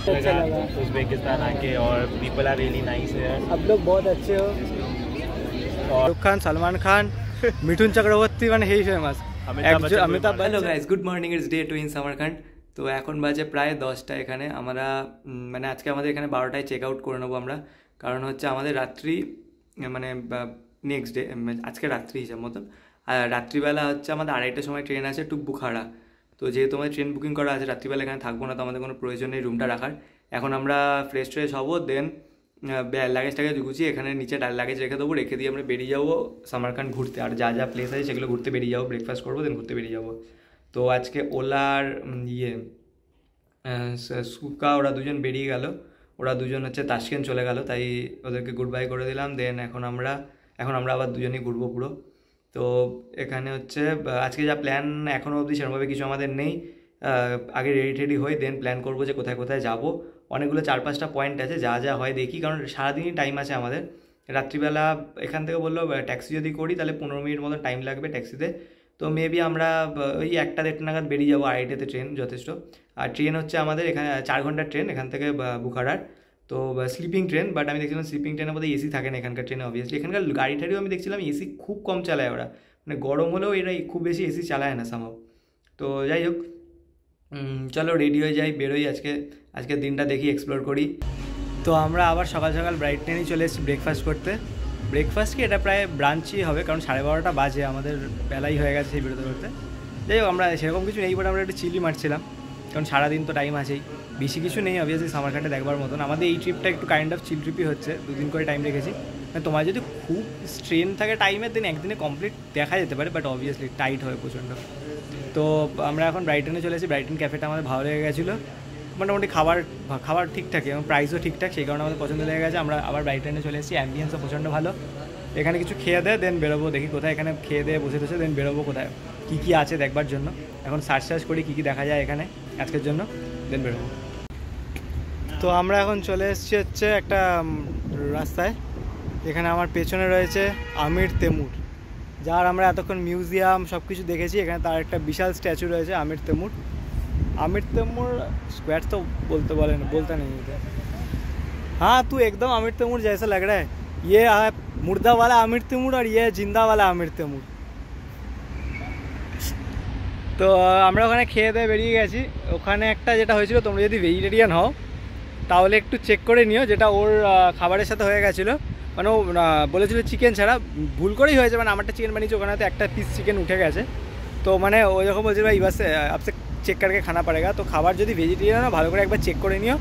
अच्छा लगा उज़्बेकिस्तान आके और people are really nice here. आप लोग बहुत अच्छे हो। शाहरुख खान, सलमान खान, मिठुन चक्रवर्ती মানে হেই famous Amitabh hello guys, good morning, it's day 2 in Samarkand. তো এখন বাজে প্রায় 10টা। এখানে আমরা মানে আজকে আমাদের এখানে 12টায় চেক আউট করে নেবো আমরা, কারণ হচ্ছে আমাদের রাত্রি মানে নেক্সট ডে আজকে রাত্রি হিসাব মতন, আর রাত্রিবেলা হচ্ছে আমাদের 2:30টার সময় ট্রেন আছে টু বুখারা। তো যেহেতু আমাদের ট্রেন বুকিং করা আছে, রাত্রিবেলা এখানে থাকবো না, তো আমাদের কোনো প্রয়োজন নেই রুমটা রাখার। এখন আমরা ফ্রেশ ট্রেশ হবো, দেন লাগেজ টাগেজ গুছিয়ে এখানে নিচে লাগেজ রেখে দেবো, রেখে দিয়ে আমরা বেরিয়ে যাবো সামারকান্ড ঘুরতে। আর যা যা প্লেস আছে সেগুলো ঘুরতে বেরিয়ে যাবো, ব্রেকফাস্ট করবো, দেন ঘুরতে বেরিয়ে যাবো। তো আজকে ওলার সুকা ওরা দুজন বেরিয়ে গেল, ওরা দুজন হচ্ছে তাশকেন্ট চলে গেল, তাই ওদেরকে গুড বাই করে দিলাম। দেন এখন আমরা আবার দুজনেই ঘুরবো পুরো। তো এখানে হচ্ছে আজকে যা প্ল্যান এখনও অবধি সেরকমভাবে কিছু আমাদের নেই। আগে রেডি হয়ে দেন প্ল্যান করবো যে কোথায় কোথায় যাবো। অনেকগুলো 4-5টা পয়েন্ট আছে, যা যা হয় দেখি, কারণ সারাদিনই টাইম আছে আমাদের। রাত্রিবেলা এখান থেকে বললো ট্যাক্সি যদি করি তাহলে 15 মিনিট মতো টাইম লাগবে ট্যাক্সিতে। তো মেবি আমরা ওই 1টা-1.5টা নাগাদ বেরিয়ে যাবো, 2:30তে ট্রেন যথেষ্ট। আর ট্রেন হচ্ছে আমাদের এখানে 4 ঘন্টার ট্রেন এখান থেকে বুখারার। তো স্লিপিং ট্রেন, বাট আমি দেখছিলাম স্লিপিং ট্রেনের মধ্যে এসি থাকে না এখানকার ট্রেনে অবভিয়াসলি। এখানকার গাড়ি টাড়িও আমি দেখছিলাম এসি খুব কম চালায় ওরা, মানে গরম হলেও এরা খুব বেশি এসি চালায় না সামহাও। তো যাই হোক, চলো রেডি হয়ে যাই, বেরোই। আজকের দিনটা দেখি, এক্সপ্লোর করি। তো আমরা আবার সকাল সকাল ব্রাইটনেই চলে এসেছি ব্রেকফাস্ট করতে। ব্রেকফাস্ট কি এটা প্রায় ব্রাঞ্চই হবে, কারণ 12:30টা বাজে, আমাদের বেলাই হয়ে গেছে সেই বেরোতে বেরোতে। যাই হোক, আমরা সেরকম কিছু নেই, বাট আমরা একটু চিলি মারছিলাম, কারণ সারাদিন তো টাইম আছেই, বেশি কিছু নেই অবভিয়াসলি সামারকান্ডে দেখবার মতন। আমাদের এই ট্রিপটা একটু কাইন্ড অফ চিল ট্রিপই হচ্ছে, 2 দিন করে টাইম রেখেছি। তোমার যদি খুব স্ট্রেন থাকে টাইমের, দিন একদিনে কমপ্লিট দেখা যেতে পারে, বাট অবভিয়াসলি টাইট হয় প্রচণ্ড। তো আমরা এখন ব্রাইটনে চলে এসেছি। ব্রাইটন ক্যাফেটা আমাদের ভালো লেগে গেছিলো, মোটামুটি খাবার ঠিকঠাক এবং প্রাইসও ঠিকঠাক, সেই কারণে আমাদের পছন্দ লেগে গেছে। আমরা আবার ব্রাইটনে চলে এসেছি, অ্যাম্বিয়েন্সও প্রচণ্ড ভালো। এখানে কিছু খেয়ে দেয় দেন বেরোবো, দেখি কোথায় এখানে খেয়ে দিয়ে বসে দেন বেরোবো কোথায় কী কী আছে দেখবার জন্য। এখন সার্চ করি কী কী দেখা যায় এখানে আজকের জন্য, দেন বেরোবো। তো আমরা এখন চলে এসেছি হচ্ছে একটা রাস্তায়, এখানে আমার পেছনে রয়েছে আমির তেমুর, যার আমরা এতক্ষণ মিউজিয়াম সব কিছু দেখেছি। এখানে তার একটা বিশাল স্ট্যাচু রয়েছে আমির তেমুর स्क्वायर तो बोलता नहीं है। हाँ, तू एकदम आमिर तैमूर जैसा लग रहा है। ये मुर्दा वाला आमिर तैमूर और ये जिंदा वाला आमिर तैमूर। তো আমরা ওখানে খেয়ে দিয়ে বেরিয়ে গেছি। ওখানে একটা যেটা হয়েছিল, তোমরা যদি ভেজিটেরিয়ান হও তাহলে একটু চেক করে নিও, যেটা ওর খাবারের সাথে হয়ে গেছিলো। মানে ও বলেছিল চিকেন ছাড়া, ভুল করেই হয়েছে, মানে আমারটা চিকেন বানিয়েছে, ওখানে তো একটা পিস চিকেন উঠে গেছে। তো মানে ও যখন বলছিল ভাই বাস আপসে চেক করকে খানা পড়েগা। তো খাবার যদি ভেজিটেরিয়ান ভালো করে একবার চেক করে নিও,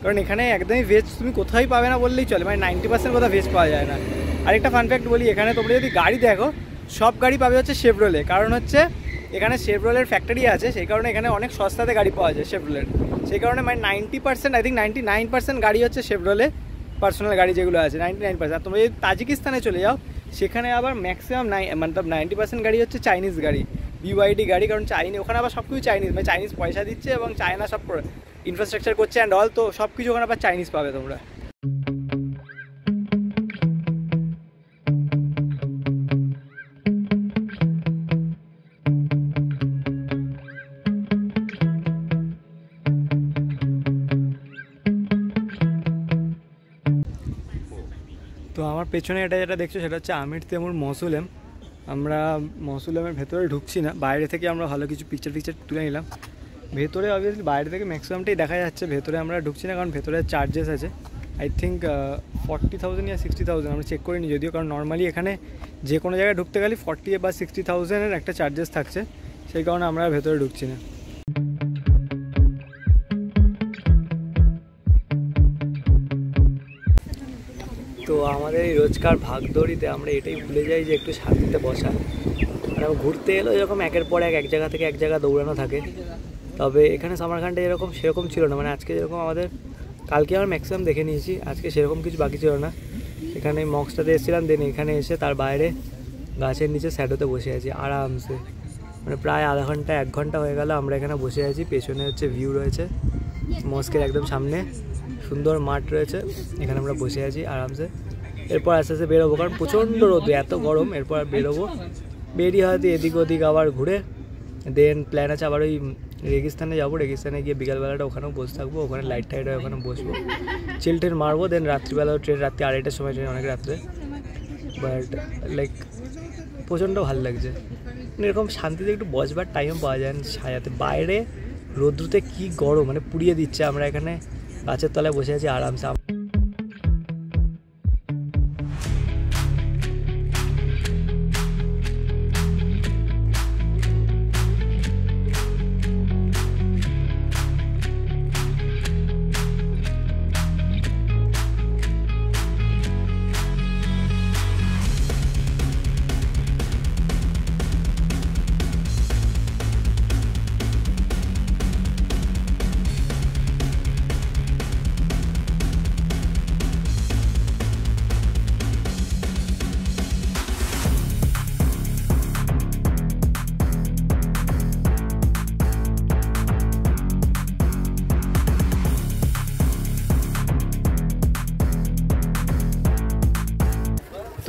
কারণ এখানে একদমই ভেজ তুমি কোথায় পাবে না বললেই চলে, মানে 90% কোথাও ভেজ পাওয়া যায় না। আরেকটা ফান ফ্যাক্ট বলি, এখানে তোমরা যদি গাড়ি দেখো সব গাড়ি পাবে হচ্ছে শেভরোলে, কারণ হচ্ছে এখানে শেভরোলের ফ্যাক্টরি আছে, সেই কারণে এখানে অনেক সস্তাতে গাড়ি পাওয়া যায় শেভরোলের। সেই কারণে মানে 90%, আই থিঙ্ক 99% গাড়ি হচ্ছে শেভরোলে, পার্সোনাল গাড়ি যেগুলো আছে 99%। আর তোমরা যদি তাজিকিস্তানে চলে যাও, সেখানে আবার ম্যাক্সিমাম 90% গাড়ি হচ্ছে চাইনিজ গাড়ি, BYD গাড়ি, কারণ ওখানে আবার সব কিছু চাইনিজ, মানে চাইনিজ পয়সা দিচ্ছে এবং চায়না সব ইনফ্রাস্ট্রাকচার করছে অ্যান্ড অল। তো সব কিছু ওখানে আবার চাইনিজ পাবে তোমরা। তো আমার পেছনে যেটা দেখছো সেটা হচ্ছে আমির তেমুর মৌসুলেম। আমরা মৌসুলেমের ভেতরে ঢুকছি না, বাইরে থেকে আমরা ভালো কিছু পিকচার তুলে নিলাম। ভেতরে অবভিয়াসলি বাইরে থেকে ম্যাক্সিমামটাই দেখা যাচ্ছে, ভেতরে আমরা ঢুকছি না, কারণ ভেতরে চার্জেস আছে আই থিঙ্ক 40,000 या 60,000, আমরা চেক করিনি যদিও, কারণ নর্মালি এখানে যে কোনো জায়গায় ঢুকতে গেলে 40 বা 60,000-এর একটা চার্জেস থাকছে, সেই কারণে আমরা ভেতরে ঢুকছি না। তো আমাদের এই রোজকার ভাগদৌড়িতে আমরা এটাই ভুলে যাই যে একটু শান্তিতে বসা। আর ঘুরতে এলো এরকম একের পর এক জায়গা থেকে এক জায়গা দৌড়ানো থাকে, তবে এখানে সামারকান্ডে সেরকম ছিল না। মানে আজকে যেরকম আমাদের, কালকে আমরা ম্যাক্সিমাম দেখে নিয়েছি, আজকে সেরকম কিছু বাকি ছিল না। এখানে মক্সটাতে এসেছিলাম, দেন এখানে এসে তার বাইরে গাছের নিচে শ্যাডোতে বসে আছি আরামসে, মানে প্রায় আধা ঘন্টা 1 ঘন্টা হয়ে গেল আমরা এখানে বসে আছি। পেছনে হচ্ছে ভিউ রয়েছে মস্কের একদম সামনে, সুন্দর মাঠ রয়েছে, এখানে আমরা বসে আছি আরামসে। এরপর আস্তে আস্তে বেরোবো, কারণ প্রচণ্ড রোদ, এত গরম। এরপর বেরোবো, বেরিয়ে হয়তো এদিক ওদিক আবার ঘুরে, দেন প্ল্যান আছে আবার ওই রেগিস্তানে যাবো, রেগিস্তানে গিয়ে বিকালবেলাটা ওখানেও বসে থাকবো, ওখানে লাইট টাইট হয় ওখানে বসবো, চিল টেল মারবো। দেন রাত্রিবেলাও ট্রেন, রাত্রি 2:30টার সময় ট্রেন, অনেক রাত্রে। বাট লাইক প্রচণ্ড ভালো লাগছে, মানে এরকম শান্তিতে একটু বসবার টাইম পাওয়া যায় না ছায়াতে। বাইরে রৌদ্রতে কী গরম, মানে পুড়িয়ে দিচ্ছে। আমরা এখানে গাছের তলায় বসে আছি আরামসে।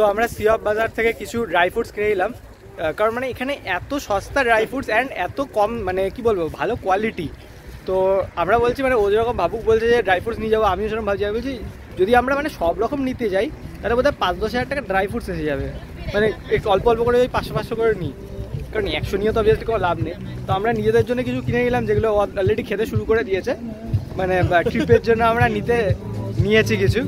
তো আমরা সিওয়াব বাজার থেকে কিছু ড্রাই ফ্রুটস কিনে নিলাম, কারণ মানে এখানে এত সস্তা ড্রাই ফ্রুটস অ্যান্ড এত কম, মানে কি বলবো, ভালো কোয়ালিটি। তো আমরা বলছি, মানে ও যেরকম ভাবুক বলছে যে ড্রাই ফ্রুটস নিয়ে যাবো, আমিও সেরকম ভাবছি। আমি বলছি যদি আমরা মানে সব রকম নিতে যাই তাহলে বোধহয় 5-10 হাজার টাকা ড্রাই ফ্রুটস এসে যাবে, মানে একটু অল্প অল্প করে ওই 500-500 করে নিই, কারণ 100 নিয়ে তো অবভিয়াসলি কোনো লাভ নেই। তো আমরা নিজেদের জন্য কিছু কিনে নিলাম, যেগুলো অলরেডি খেতে শুরু করে দিয়েছে, মানে ট্রিপের জন্য আমরা নিয়েছি কিছু।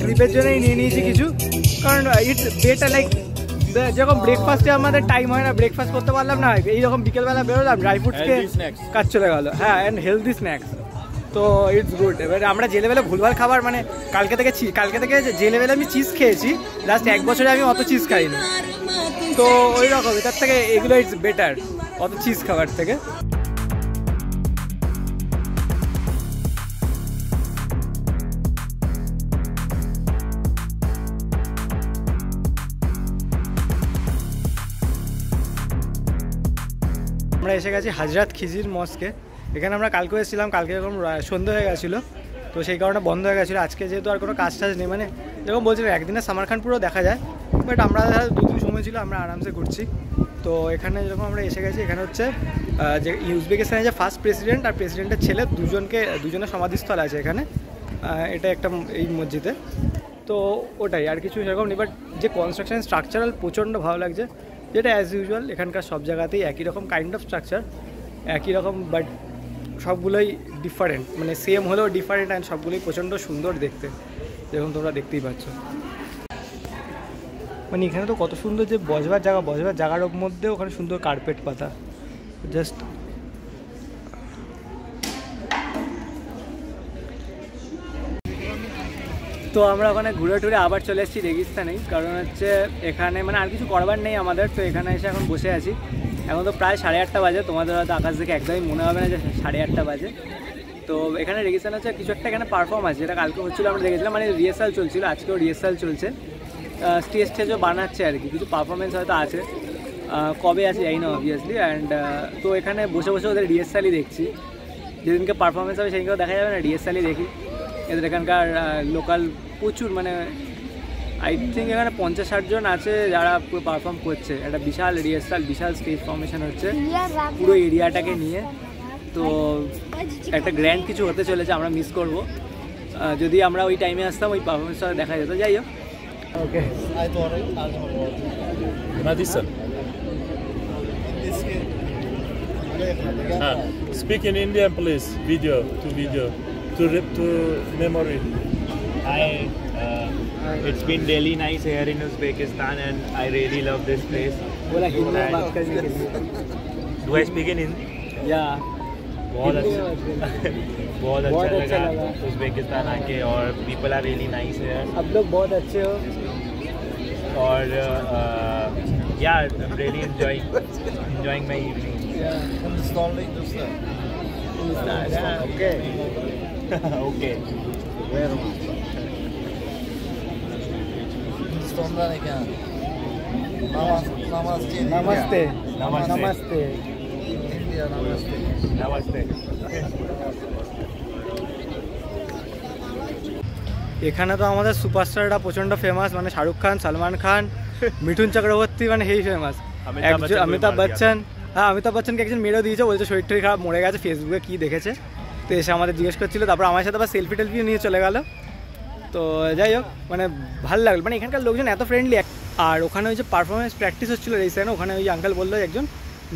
ট্রিপের জন্যই নিয়ে নিয়েছি কিছু, কারণ ইটস বেটার, লাইক যেরকম ব্রেকফাস্টে আমাদের টাইম হয় না, ব্রেকফাস্ট করতে পারলাম না, এইরকম বিকেলবেলা বেরোলাম, ড্রাই ফ্রুটসকে কাজ চলে গেলো। হ্যাঁ, অ্যান্ড হেলদি স্ন্যাক্স, তো ইটস গুড। এবারে আমরা যে লেভেলে ভুলভাল খাবার, মানে কালকে থেকে যে লেভেলে আমি চিজ খেয়েছি, লাস্ট 1 বছরে আমি অত চিজ খাইনি। তো ওই রকম, এটার থেকে এগুলো ইটস বেটার অত চিজ খাবার থেকে। আমরা এসে গেছি হাজরাত খিজির মস্কে। এখানে আমরা কালকে এসেছিলাম, কালকে এরকম সন্ধ্যে হয়ে গেছিলো, তো সেই কারণে বন্ধ হয়ে গেছিলো। আজকে যেহেতু আর কোনো কাজ টাজ নেই, মানে যেরকম বলছিলাম একদিনে সামার খান পুরো দেখা যায়, বাট আমরা 2 দিন সময় ছিল, আমরা আরামসে ঘুরছি। তো এখানে যেরকম আমরা এসে গেছি, এখানে হচ্ছে যে উজবেকিস্তানের যে ফার্স্ট প্রেসিডেন্ট আর প্রেসিডেন্টের ছেলে দুজনের সমাধিস্থল আছে এখানে, এটা একটা এই মসজিদে। তো ওটাই, আর কিছু সেরকম নেই, বাট যে কনস্ট্রাকশন স্ট্রাকচারাল প্রচণ্ড ভালো লাগছে, যেটা অ্যাজ ইউজুয়াল এখানকার সব জায়গাতেই একই রকম কাইন্ড অফ স্ট্রাকচার, একই রকম, বাট সবগুলোই ডিফারেন্ট, মানে সেম হলেও ডিফারেন্ট, অ্যান্ড সবগুলোই প্রচণ্ড সুন্দর দেখতে, যেরকম তোমরা দেখতেই পাচ্ছ। মানে এখানে তো কত সুন্দর যে বসবার জায়গার মধ্যে ওখানে সুন্দর কার্পেট পাতা, জাস্ট তো আমরা ওখানে ঘুরে টুরে আবার চলে এসেছি রেগিস্তানেই, কারণ হচ্ছে এখানে মানে আর কিছু করবার নেই আমাদের। তো এখানে এসে এখন বসে আছি, এখন তো প্রায় 8:30 বাজে, তোমাদের হয়তো আকাশ দেখে একদমই মনে হবে না যে 8:30 বাজে। তো এখানে রেগিস্তান হচ্ছে কিছু একটা এখানে পারফর্ম আছে, যেটা কালকে হচ্ছিলো আমরা দেখেছিলাম, মানে রিহার্সাল চলছিল, আজকেও রিহার্সাল চলছে, স্টেজও বানাচ্ছে আর কি, কিছু পারফরমেন্স হয়তো আছে, কবে আছে জানি না অবভিয়াসলি। অ্যান্ড তো এখানে বসে বসে ওদের রিহার্সালই দেখছি, যেদিনকে পারফরমেন্স হবে সেদিনকেও দেখা যাবে না, রিহার্সালই দেখি। এদের এখানকার লোকাল প্রচুর, মানে আই থিঙ্ক এখানে 50-60 জন আছে যারা পুরো পারফর্ম করছে, একটা বিশাল রিহার্সাল, বিশাল স্টেজ ফর্মেশন হচ্ছে পুরো এরিয়াটাকে নিয়ে। তো একটা গ্র্যান্ড কিছু হতে চলেছে, আমরা মিস করব, যদি আমরা ওই টাইমে আসতাম ওই পারফরমেন্সটা দেখা যেত। যাই হোক, ওকে speak in Indian please, video to memory. Hi, it's been really nice here in Uzbekistan and I really love this place. बोला हिंदी में बात करने के लिए। Do I speak in Hindi? या बहुत अच्छा लगा उज़्बेकिस्तान आके, और people are really nice here. आप लोग बहुत अच्छे हो, और yeah, I'm really enjoying my evening. Okay Okay. नमस्ते Namaste. नमस्ते। Namaste. এখানে তো আমাদের সুপারস্টাররা প্রচণ্ড ফেমাস, মানে শাহরুখ খান, সালমান খান, মিঠুন চক্রবর্তী, মানে হেই ফেমাস। অমিতাভ বচ্চন, হ্যাঁ, অমিতাভ বচ্চনকে একজন মেরেও দিয়েছে, বলছে শরীর টরীর খারাপ, মরে গেছে, ফেসবুকে কী দেখেছে। তো এসে আমাদের জিজ্ঞেস করছিল, তারপর আমার সাথে আবার সেলফি টেলফিও নিয়ে চলে গেল। তো যাই হোক, মানে ভালো লাগলো, মানে এখানকার লোকজন এত ফ্রেন্ডলি। আর ওখানে ওই যে পারফরমেন্স প্র্যাকটিস হচ্ছিলো রেজিস্ট্রেশনে, ওখানে ওই আঙ্কেল বললো একজন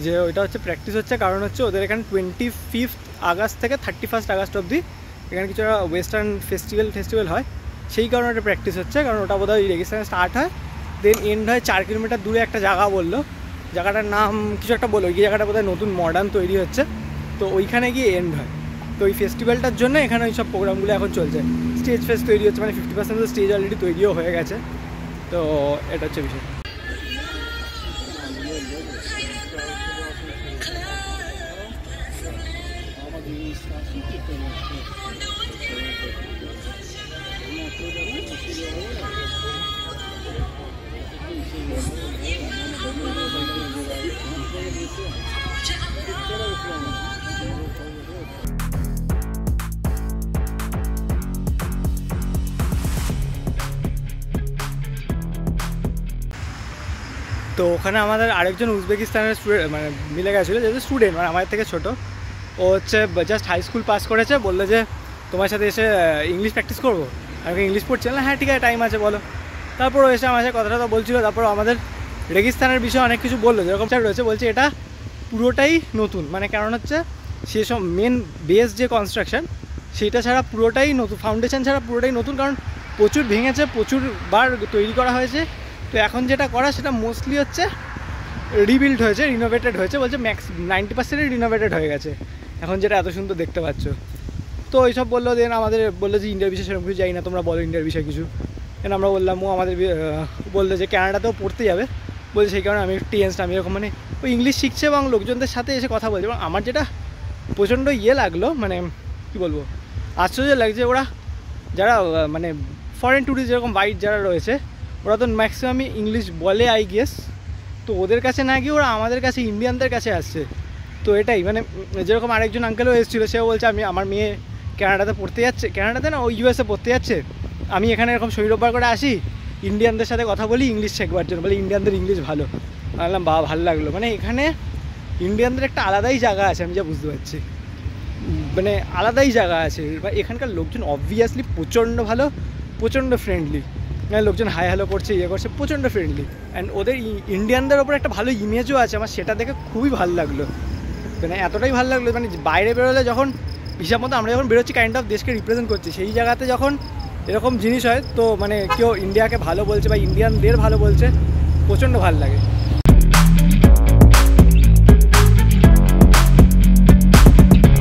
যে ওইটা হচ্ছে প্র্যাকটিস হচ্ছে, কারণ হচ্ছে ওদের এখানে 25 আগস্ট থেকে 31 আগস্ট অবধি এখানে কিছু ওয়েস্টার্ন ফেস্টিভ্যাল হয়, সেই কারণে ওটা প্র্যাকটিস হচ্ছে। কারণ ওটা বোধহয় ওই রেজিস্ট্রেশনে স্টার্ট হয়, দেন এন্ড হয় 4 কিলোমিটার দূরে একটা জায়গা বললো, জায়গাটার নাম কিছু একটা বললো, ওই জায়গাটা বোধহয় নতুন মডার্ন তৈরি হচ্ছে, তো ওইখানে গিয়ে এন্ড হয়। তো ওই ফেস্টিভ্যালটার জন্য এখানে ওই সব প্রোগ্রামগুলো এখন চলছে। স্টেজ ফেস তৈরি হচ্ছে, মানে 50% স্টেজ অলরেডি তৈরিও হয়ে গেছে। তো এটা হচ্ছে বিষয়। তো ওখানে আমাদের আরেকজন উজবেকিস্তানের স্টুডেন্ট মানে মিলে গেছিলো, যেহেতু স্টুডেন্ট মানে আমার থেকে ছোটো, ও হচ্ছে জাস্ট হাই স্কুল পাস করেছে। বললো যে তোমার সাথে এসে ইংলিশ প্র্যাকটিস করবো, আমি ইংলিশ পড়ছি না, হ্যাঁ ঠিক আছে টাইম আছে বলো। তারপর ও এসে আমার সাথে কথাটা তো বলছিলো, তারপর আমাদের রেগিস্তানের বিষয়ে অনেক কিছু বললো, যেরকম চার রয়েছে, বলছে এটা পুরোটাই নতুন, মানে কারণ হচ্ছে সেসব মেন বেস যে কনস্ট্রাকশন সেটা ছাড়া পুরোটাই নতুন, ফাউন্ডেশন ছাড়া পুরোটাই নতুন, কারণ প্রচুর ভেঙেছে, প্রচুর বার তৈরি করা হয়েছে। তো এখন যেটা করা সেটা মোস্টলি হচ্ছে রিবিল্ড হয়েছে, রিনোভেটেড হয়েছে, বলছে 90%ই রিনোভেটেড হয়ে গেছে এখন, যেটা এত সুন্দর দেখতে পাচ্ছ। তো এইসব বললো, দেন আমাদের বললো যে ইন্ডিয়ার বিষয়ে সেরকম কিছু যাই না, তোমরা বলো ইন্ডিয়ার বিষয়ে কিছু। দেন আমরা বললাম, ও আমাদের বললো যে ক্যানাডাতেও পড়তে যাবে, বলছে সেই কারণে আমি টেন্সড, আমি এরকম মানে ওই ইংলিশ শিখছে এবং লোকজনদের সাথে এসে কথা বলছে। এবং আমার যেটা প্রচণ্ড লাগলো, মানে কী বলবো, আশ্চর্য লাগছে, ওরা যারা মানে ফরেন ট্যুরিস্ট যেরকম হোয়াইট যারা রয়েছে, ওরা তো ম্যাক্সিমামই ইংলিশ বলে আই গেস, তো ওদের কাছে না গিয়ে ওরা আমাদের কাছে ইন্ডিয়ানদের কাছে আসছে। তো এটাই মানে যেরকম আরেকজন আঙ্কেলও এসেছিলো, সেও বলছে আমার মেয়ে ক্যানাডাতে পড়তে যাচ্ছে, ক্যানাডাতে না ওই ইউএসএ পড়তে যাচ্ছে, আমি এখানে এরকম শরীরবার করে আসি ইন্ডিয়ানদের সাথে কথা বলি ইংলিশ শেখবার জন্য, বলে ইন্ডিয়ানদের ইংলিশ ভালো। বললাম বাবা ভালো লাগলো, মানে এখানে ইন্ডিয়ানদের একটা আলাদাই জায়গা আছে, আমি যা বুঝতে পারছি, মানে আলাদাই জায়গা আছে। এখানকার লোকজন অবভিয়াসলি প্রচণ্ড ভালো, প্রচণ্ড ফ্রেন্ডলি, মানে লোকজন হাই হ্যালো করছে, ইয়ে করছে, প্রচণ্ড ফ্রেন্ডলি। অ্যান্ড ওদের ইন্ডিয়ানদের ওপর একটা ভালো ইমেজও আছে, আমার সেটা দেখে খুবই ভালো লাগলো, মানে এতটাই ভালো লাগলো, মানে বাইরে বেরোলে যখন হিসাব মতো আমরা যখন বেরোচ্ছি কাইন্ড অফ দেশকে রিপ্রেজেন্ট করছি, সেই জায়গাতে যখন এরকম জিনিস হয়, তো মানে কেউ ইন্ডিয়াকে ভালো বলছে বা ইন্ডিয়ানদের ভালো বলছে, প্রচণ্ড ভালো লাগে।